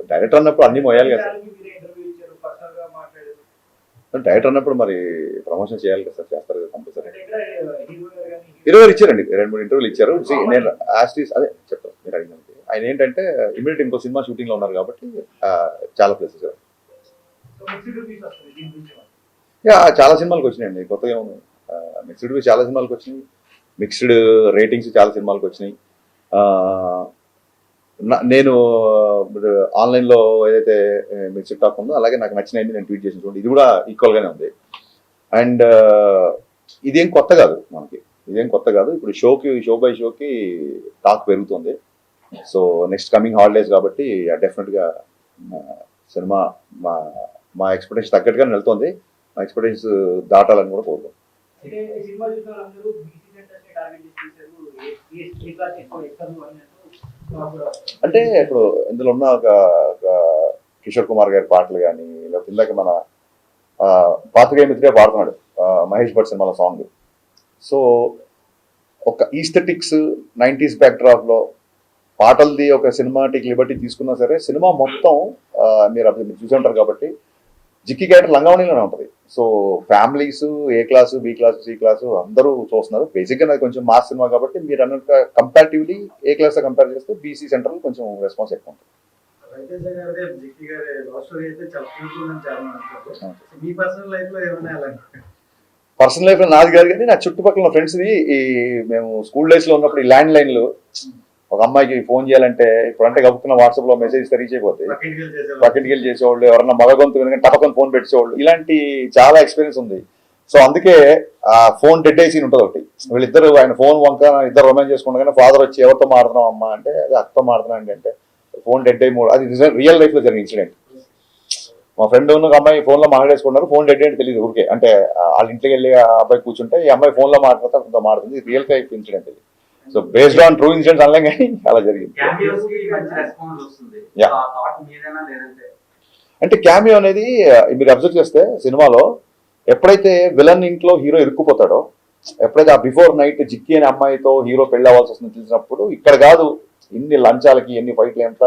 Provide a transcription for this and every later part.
Director అన్నప్పుడు అన్ని మోయాలి కదా సార్. డైరెక్టర్ అన్నప్పుడు మరి ప్రమోషన్ చేయాలి కదా సార్, చేస్తారు కదా కంపల్సరీ. 20 ఇచ్చారండి, 2-3 ఇంటర్వ్యూలు ఇచ్చారు. నేను యాస్టీస్ అదే చెప్తాను మీరు అడిగినందుకు. ఆయన ఏంటంటే ఇమీడియట్ ఇంకో సినిమా షూటింగ్ లో ఉన్నారు కాబట్టి చాలా ప్లేసెస్ చాలా సినిమాలకు వచ్చినాయండి. కొత్తగా ఏమన్నా మిక్స్డ్ చాలా సినిమాలకు వచ్చినాయి, మిక్స్డ్ రేటింగ్స్ చాలా సినిమాలకు వచ్చినాయి. నేను ఆన్లైన్లో ఏదైతే మిక్స్డ్ టాక్ ఉందో అలాగే నాకు నచ్చినవి నేను ట్వీట్ చేసిన చూడండి, ఇది కూడా ఈక్వల్గానే ఉంది. అండ్ ఇదేం కొత్త కాదు మనకి, ఇదేం కొత్త కాదు. ఇప్పుడు షో బై షోకి టాక్ పెరుగుతుంది. సో నెక్స్ట్ కమింగ్ హాలిడేస్ కాబట్టి డెఫినెట్గా సినిమా మా ఎక్స్పెక్టేషన్ తగ్గట్టుగా వెళ్తుంది. మా ఎక్స్పెక్టేషన్స్ దాటాలని కూడా కోరుకుంటాం. అంటే ఇప్పుడు ఇందులో ఉన్న ఒక కిషోర్ కుమార్ గారి పాటలు కానీ, లేకపోతే ఇందాక మన పాత్రికేయ మిత్రే పాడుతున్నాడు మహేష్ భట్ సినిమాల సాంగ్. సో ఒక ఈస్థెటిక్స్ 90s బ్యాక్డ్రాప్లో పాటలది ఒక సినిమాటిక్ లిబర్టీ తీసుకున్నా సరే, సినిమా మొత్తం మీరు చూసి ఉంటారు కాబట్టి జిక్కి క్యారెక్టర్ లంగావణిలోనే ఉంటుంది. So families A class, B class, C class అందరూ చూస్తున్నారు. బేసిక్గా అది కొంచెం మాస్ సినిమా కాబట్టి మీరు అన్నట్టుగా కంపారిటివ్లీ ఏ క్లాస్ కంపేర్ చేస్తే బీసీ సెంట్రల్ కొంచెం రెస్పాన్స్ ఎక్కువ ఉంటుంది. పర్సనల్ లైఫ్ లో నాది కాదు కానీ నా చుట్టుపక్కల ఫ్రెండ్స్ది మేము స్కూల్ డేస్ లో ఉన్నప్పుడు ఈ ల్యాండ్ లైన్లు ఒక అమ్మాయికి ఫోన్ చేయాలంటే ఇప్పుడంటే గబుక్కున్న వాట్సాప్ లో మెసేజ్ రీచ్ అయిపోతాయి. పక్కింటికి వెళ్ళి చేసేవాళ్ళు, ఎవరన్నా మగ గొంతు వినగానే టపకం ఫోన్ పెట్టేవాళ్ళు, ఇలాంటి చాలా ఎక్స్పీరియన్స్ ఉంది. సో అందుకే ఆ ఫోన్ డెడ్ అయ్యి సీన్ ఉంటుంది ఒకటి. వీళ్ళిద్దరు ఆయన ఫోన్ వంక ఇద్దరు రొమాన్స్ చేసుకుంటా ఫాదర్ వచ్చి ఎవరితో మాడుతున్నాం అమ్మా అంటే అది అక్కతో మాడుతున్నా అంటే ఫోన్ డెడ్ అయ్యి అది రియల్ లైఫ్ లో జరిగిన ఇన్సిడెంట్. మా ఫ్రెండ్ ఉన్న అమ్మాయి ఫోన్ లో మాట్లాడేసుకున్నారు, ఫోన్ డెడ్ అంటే తెలియదు ఊరికే. అంటే వాళ్ళ ఇంటికి వెళ్ళి ఆ అబ్బాయి కూర్చుంటే ఈ అమ్మాయి ఫోన్ లో మాట్లాడితే అంత మాడుతుంది. రియల్ లైఫ్ ఇన్సిడెంట్ ఇది. So based on true incidents అనలేం కానీ అలా జరిగింది. అంటే క్యామియో అనేది మీరు అబ్జర్వ్ చేస్తే సినిమాలో ఎప్పుడైతే విలన్ ఇంట్లో హీరో ఇరుక్కుపోతాడో, ఎప్పుడైతే ఆ బిఫోర్ నైట్ జిక్కి అనే అమ్మాయితో హీరో పెళ్లి అవ్వాల్సి వస్తుంది తెలిసినప్పుడు, ఇక్కడ కాదు ఎన్ని లంచాలకి ఎన్ని ఫైట్లు ఎంత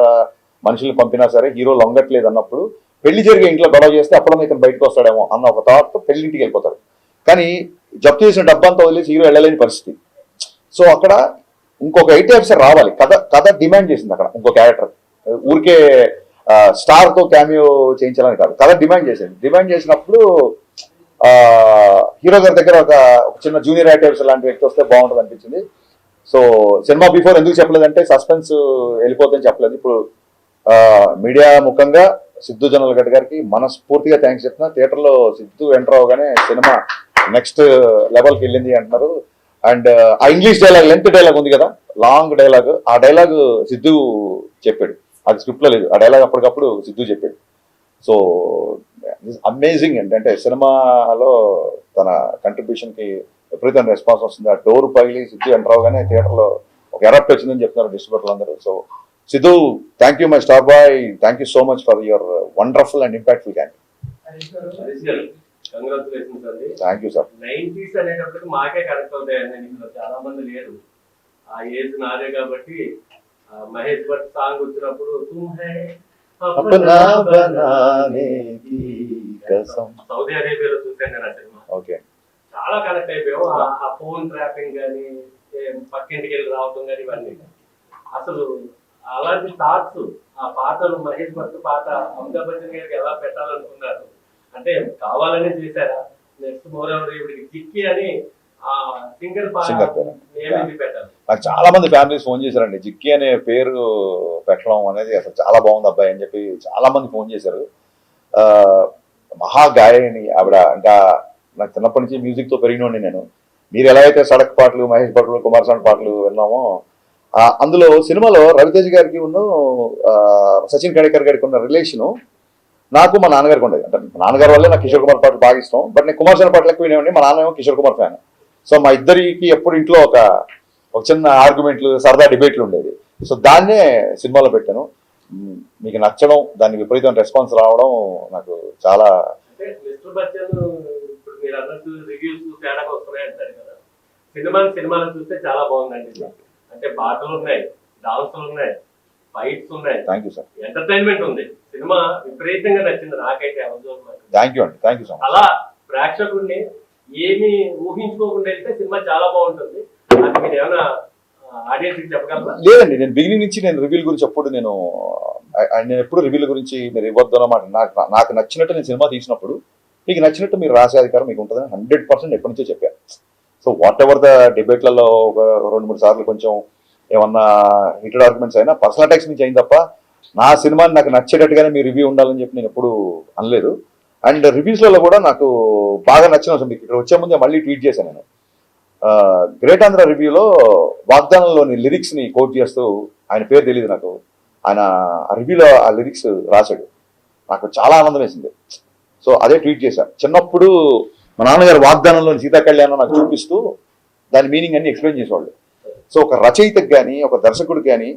మనుషులు పంపినా సరే హీరో లొంగట్లేదు అన్నప్పుడు, పెళ్లి జరిగే ఇంట్లో గొడవ చేస్తే అప్పుడన్నా ఇతను బయటకు వస్తాడేమో అన్న ఒక థాట్తో పెళ్లింటికి వెళ్ళిపోతాడు. కానీ జప్తు చేసిన డబ్బంతా వదిలేసి హీరో వెళ్ళలేని పరిస్థితి. సో అక్కడ ఇంకొక ఐటీ ఆఫీసర్ రావాలి, కథ డిమాండ్ చేసింది. అక్కడ ఇంకో క్యారెక్టర్ ఊరికే స్టార్ తో క్యామియో చేయించాలని కాదు, కథ డిమాండ్ చేసింది. డిమాండ్ చేసినప్పుడు హీరో గారి దగ్గర ఒక చిన్న జూనియర్ ఐటీ ఆఫీసర్ లాంటి వ్యక్తి వస్తే బాగుంటుంది అనిపించింది. సో సినిమా బిఫోర్ ఎందుకు చెప్పలేదంటే సస్పెన్స్ వెళ్ళిపోతుందని చెప్పలేదు. ఇప్పుడు మీడియా ముఖంగా సిద్ధు జొన్నలగడ్డ గారికి మనస్ఫూర్తిగా థ్యాంక్స్ చెప్తున్నా. థియేటర్లో సిద్ధు ఎంటర్ అవగానే సినిమా నెక్స్ట్ లెవెల్కి వెళ్ళింది అంటున్నారు. అండ్ ఆ ఇంగ్లీష్ డైలాగ్, లెంత్ డైలాగ్ ఉంది కదా, లాంగ్ డైలాగ్, ఆ డైలాగ్ సిద్ధు చెప్పాడు, అది స్క్రిప్ట్ లో లేదు. ఆ డైలాగ్ అప్పటికప్పుడు సిద్ధు చెప్పాడు. సో అమేజింగ్ అంటే సినిమాలో తన కంట్రిబ్యూషన్ కి విపరీతమైన రెస్పాన్స్ వస్తుంది. ఆ డోర్ పగిలి సిద్ధు ఎంటర్ అవగానే థియేటర్ లో ఒక ఎరప్ట్ వచ్చిందని చెప్తున్నారు డిస్ట్రిబ్యూటర్లు అందరూ. So Siddhu, thank you my star boy, thank you so much for your wonderful and impactful camp. Congratulations అండి. Thank you sir. 90s అనేటప్పటికి మాకే కనెక్ట్ అవుతాయండి, ఇంట్లో చాలా మంది లేరు. ఆ ఏజ్ నాదే కాబట్టి మహేష్ భట్ సాంగ్ వచ్చినప్పుడు సౌదీ అరేబియాలో చూసాను నేను ఆ సినిమా. ఓకే, చాలా కనెక్ట్ అయిపోయాం. ఆ ఫోన్ ట్రాపింగ్ కానీ, పక్కింటికి వెళ్ళి రావటం కానీ, ఇవన్నీ అసలు అలాంటి థాట్స్ ఆ పాటలు మహేష్ భట్ పాట అమితాబ్ బచ్చన్ గారికి ఎలా పెట్టాలనుకున్నారు అంటే కావాలనే చేశారా? నెక్స్ట్ మోరవర్ ఇవిడికి జిక్కి అని సింగర్ పెట్టాలి. నాకు చాలా మంది ఫ్యామిలీస్ ఫోన్ చేశారండి, జిక్కి అనే పేరు పెట్టడం అనేది అసలు చాలా బాగుంది అబ్బాయి అని చెప్పి చాలా మంది ఫోన్ చేశారు. మహా గాయని ఆవిడ. ఇంకా నాకు చిన్నప్పటి నుంచి మ్యూజిక్ తో పెరిగినోండి నేను. మీరు ఎలా అయితే సడక్ పాటలు, మహేష్ భట్లు, కుమారస్వామి పాటలు విన్నామో, అందులో సినిమాలో రవితేజ్ గారికి ఉన్న సచిన్ కణేకర్ గారికి ఉన్న రిలేషను నాకు మా నాన్నగారికి ఉండేది. అంటే మా నాన్నగారి వల్లే నాకు కిషోర్ కుమార్ పాటలు బాగా ఇష్టం. బట్ నేను కుమారస్వామి పాటలు ఎక్కువ వినేవాడిని. మా నాన్న ఏమో కిషోర్ కుమార్ ఫ్యాన్. సో మా ఇద్దరికి ఎప్పుడు ఇంట్లో ఒక చిన్న ఆర్గ్యుమెంట్లు, సరదా డిబేట్లు ఉండేది. సో దాన్నే సినిమాలో పెట్టాను. మీకు నచ్చడం, దానికి విపరీతమైన రెస్పాన్స్ రావడం నాకు చాలా. సినిమాలో చూస్తే చాలా బాగుందండి. అంటే పాటలు ఉన్నాయి, డాన్సులు ఉన్నాయి, ఫైట్స్ ఉన్నాయి, థ్యాంక్ యూ సార్, ఎంటర్టైన్మెంట్ ఉంది. సినిమా విపరీతంగా నచ్చింది నాకైతే. థ్యాంక్ యూ అండి, థ్యాంక్ యూ సో మచ్. అలా ప్రేక్షకుడిని ఏమి ఊహించుకోకుండా వెళ్తే సినిమా చాలా బాగుంటుంది. అది మీరు ఏమైనా ఆడియన్స్ చెప్పగలరా? లేదండి, నేను బిగినింగ్ నుంచి నేను రివ్యూల గురించి నేను ఎప్పుడు రివ్యూల గురించి మీరు ఇవ్వద్దు అన్నమాట. నాకు నచ్చినట్టు నేను సినిమా తీసినప్పుడు మీకు నచ్చినట్టు మీరు రాసే అధికారం మీకు ఉంటుందని 100% ఎప్పటి నుంచో చెప్పాను. సో వాట్ ఎవర్ ద డిబేట్లలో ఒక 2-3 సార్లు కొంచెం ఏమన్నా హీటెడ్ ఆర్గ్యుమెంట్స్ అయినా పర్సనల్ అటాక్స్ నుంచి అయింది తప్ప నా సినిమాని నాకు నచ్చేటట్టుగానే మీ రివ్యూ ఉండాలని చెప్పి నేను ఎప్పుడు అనలేదు. అండ్ రివ్యూస్లలో కూడా నాకు బాగా నచ్చిన అంశం మీకు ఇక్కడ వచ్చే ముందే మళ్ళీ ట్వీట్ చేశాను నేను. గ్రేట్ ఆంధ్ర రివ్యూలో వాగ్దానంలోని లిరిక్స్ని కోట్ చేస్తూ, ఆయన పేరు తెలియదు నాకు, ఆయన ఆ రివ్యూలో ఆ లిరిక్స్ రాశాడు. నాకు చాలా ఆనందం వేసింది. సో అదే ట్వీట్ చేశాను. చిన్నప్పుడు మా నాన్నగారు వాగ్దానంలోని సీతా కళ్యాణం నాకు చూపిస్తూ దాని మీనింగ్ అన్ని ఎక్స్ప్లెయిన్ చేసేవాళ్ళు. సో ఒక రచయితకు కానీ ఒక దర్శకుడికి కానీ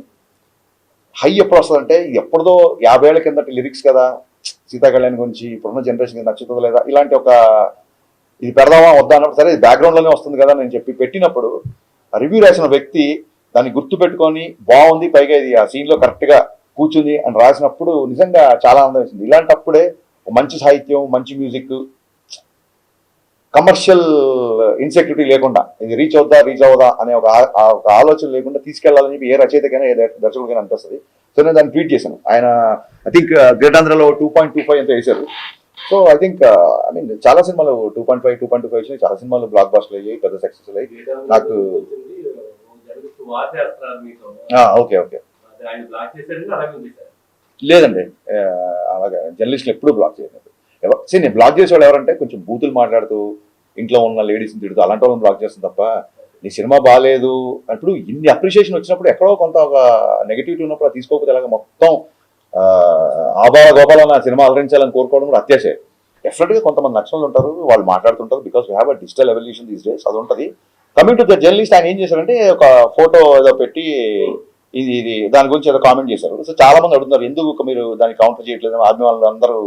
హై ఎప్పుడు వస్తుందంటే ఇది ఎప్పుడుదో 50 ఏళ్ల కిందటి లిరిక్స్ కదా, సీతా కళ్యాణ్ గురించి ఇప్పుడున్న జనరేషన్కి నచ్చుతుందో లేదా, ఇలాంటి ఒక ఇది పెడదామా వద్దా అన్నప్పుడు సరే ఇది బ్యాక్గ్రౌండ్లోనే వస్తుంది కదా నేను చెప్పి పెట్టినప్పుడు రివ్యూ రాసిన వ్యక్తి దాన్ని గుర్తు పెట్టుకొని బాగుంది, పైగా ఇది ఆ సీన్లో కరెక్ట్గా కూర్చుంది అని రాసినప్పుడు నిజంగా చాలా ఆనందం వేసింది. ఇలాంటప్పుడే మంచి సాహిత్యం, మంచి మ్యూజిక్, కమర్షియల్ ఇన్సెక్యూరిటీ లేకుండా ఇది రీచ్ అవుదా అనే ఒక ఆలోచన లేకుండా తీసుకెళ్లాలని చెప్పి ఏ రచయితకైనా ఏ దర్శకుడికైనా అనిపిస్తుంది. సో నేను దాన్ని ట్వీట్ చేశాను. ఆయన ఐ థింక్ గ్రేట్ ఆంధ్రలో 2.25 ఎంతో వేశారు. So I think I mean చాలా సినిమాలు 2.5 వచ్చినాయి, చాలా సినిమాలు బ్లాక్ బాస్టర్లు అయ్యాయి, పెద్ద సక్సెస్ అయ్యాయి. నాకు ఓకే ఓకే లేదండి, అలాగే జర్నలిస్టులు ఎప్పుడూ బ్లాక్ చేయలేదు. నేను బ్లాక్ చేసేవాళ్ళు ఎవరంటే కొంచెం బూతులు మాట్లాడుతూ ఇంట్లో ఉన్న లేడీస్ని తిడుతూ అలాంటి వాళ్ళని బ్లాక్ చేస్తాను తప్ప నీ సినిమా బాగాలేదు అప్పుడు ఇన్ని అప్రిషియేషన్ వచ్చినప్పుడు ఎక్కడో కొంత ఒక నెగిటివిటీ ఉన్నప్పుడు అది తీసుకోకపోతే అలాగే మొత్తం ఆబాల గోపాల నా సినిమా అలరించాలని కోరుకోవడం కూడా అత్యాశే. డెఫినెట్గా కొంతమంది నక్షలు ఉంటారు, వాళ్ళు మాట్లాడుతుంటారు, because we have a digital evolution these days, అది ఉంటుంది. కమింగ్ టు ద జర్నలిస్ట్, ఆయన ఏం చేశారంటే ఒక ఫోటో ఏదో పెట్టి ఇది దాని గురించి ఏదో కామెంట్ చేశారు. సో చాలా మంది అడుగుతున్నారు ఎందుకు మీరు దాన్ని కౌంటర్ చేయట్లేదు, ఆర్మీ వాళ్ళు అందరూ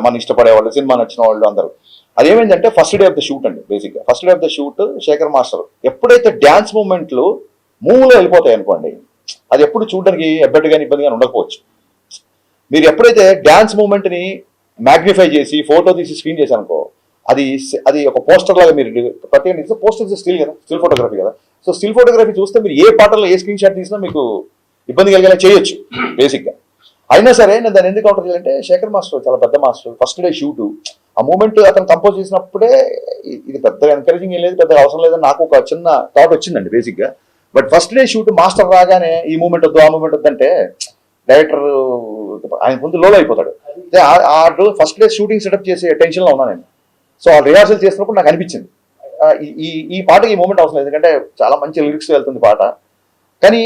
మన ఇష్టపడేవాళ్ళు, సినిమా నచ్చిన వాళ్ళు అందరూ. అదేమైందంటే first day of the shoot అండి, బేసిక్గా first day of the shoot Shekhar master ఎప్పుడైతే డ్యాన్స్ మూమెంట్లు మూవ్లో వెళ్ళిపోతాయి అనుకోండి, అది ఎప్పుడు చూడడానికి ఎబ్బెట్టుగా ఇబ్బందిగా ఉండకపోవచ్చు. మీరు ఎప్పుడైతే డ్యాన్స్ మూమెంట్ని మ్యాగ్నిఫై చేసి ఫోటో తీసి స్క్రీన్ చేశారనుకో అది ఒక పోస్టర్ లాగా మీరు ప్రత్యేకంగా పోస్టర్ స్టిల్ కదా, స్టిల్ ఫోటోగ్రఫీ కదా. సో స్టిల్ ఫోటోగ్రఫీ చూస్తే మీరు ఏ పాటలో ఏ స్క్రీన్ షాట్ తీసినా మీకు ఇబ్బంది కలిగేలా చేయొచ్చు బేసిక్గా. అయినా సరే నేను దాన్ని ఎందుకు కౌంటర్ చేయాలంటే శేఖర్ మాస్టర్ చాలా పెద్ద మాస్టర్, ఫస్ట్ డే షూటు ఆ మూమెంట్ అతను కంపోజ్ చేసినప్పుడే ఇది పెద్దగా ఎంకరేజింగ్ ఏం లేదు, పెద్దగా అవసరం లేదని నాకు ఒక చిన్న థాట్ వచ్చిందండి బేసిక్గా. But first day shoot master రాగానే ఈ మూమెంట్ వద్దు ఆ మూమెంట్ వద్దు అంటే డైరెక్టర్ ఆయన ముందు లోలో అయిపోతాడు. ఆ ఫస్ట్ డే షూటింగ్ సెటప్ చేసే టెన్షన్లో ఉన్నా నేను. సో ఆ రిహార్సల్ చేసినప్పుడు నాకు అనిపించింది ఈ పాటకి ఈ మూమెంట్ అవసరం లేదు, ఎందుకంటే చాలా మంచి లిరిక్స్ వెళ్తుంది పాట, కానీ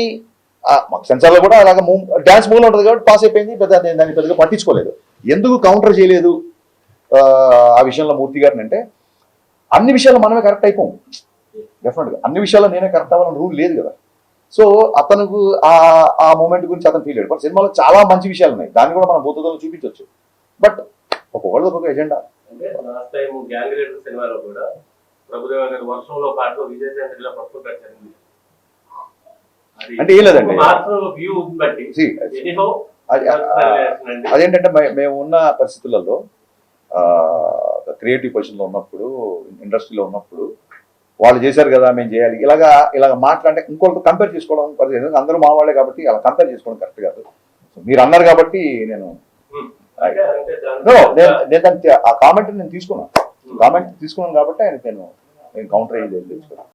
మాకు సెన్సార్లో కూడా అలాగే డ్యాన్స్ మూవ్లో ఉంటుంది కాబట్టి పాస్ అయిపోయింది, దాన్ని పెద్దగా పట్టించుకోలేదు. ఎందుకు కౌంటర్ చేయలేదు ఆ విషయంలో మూర్తి గారిని అంటే అన్ని విషయాల్లో మనమే కరెక్ట్ అయిపోం, డెఫినెట్గా అన్ని విషయాల్లో నేనే కరెక్ట్ అవ్వాలని రూల్ లేదు కదా. సో అతనుకు ఆ మూమెంట్ గురించి అతను ఫీల్ అయ్యాడు. బట్ సినిమాలో చాలా మంచి విషయాలు ఉన్నాయి, దాన్ని కూడా మనం భూతద్దంలో చూపించవచ్చు. బట్ ఒక్కొక్కళ్ళకి ఒక ఎజెండా. అంటే లాస్ట్ టైం గ్యాంగ్ లీడర్ సినిమాలో కూడా ప్రభుదేవ గారి వర్షంలో పాటలో విజయశాంతిలో పట్టుకుంటారు. అంటే ఏం లేదండి, అదేంటంటే మేము ఉన్న పరిస్థితులలో క్రియేటివ్ పొజిషన్లో ఉన్నప్పుడు, ఇండస్ట్రీలో ఉన్నప్పుడు వాళ్ళు చేశారు కదా మేము చేయాలి ఇలాగ మాట్లాడే ఇంకొకరితో కంపేర్ చేసుకోవడం పరిస్థితి. అందరూ మా వాళ్ళే కాబట్టి అలా కంపేర్ చేసుకోవడం కరెక్ట్ కాదు. మీరు అన్నారు కాబట్టి నేను దానికి ఆ కామెంట్ నేను తీసుకున్నాను కాబట్టి ఆయన నేను కౌంటర్ అయ్యేది తెలుసుకున్నాను.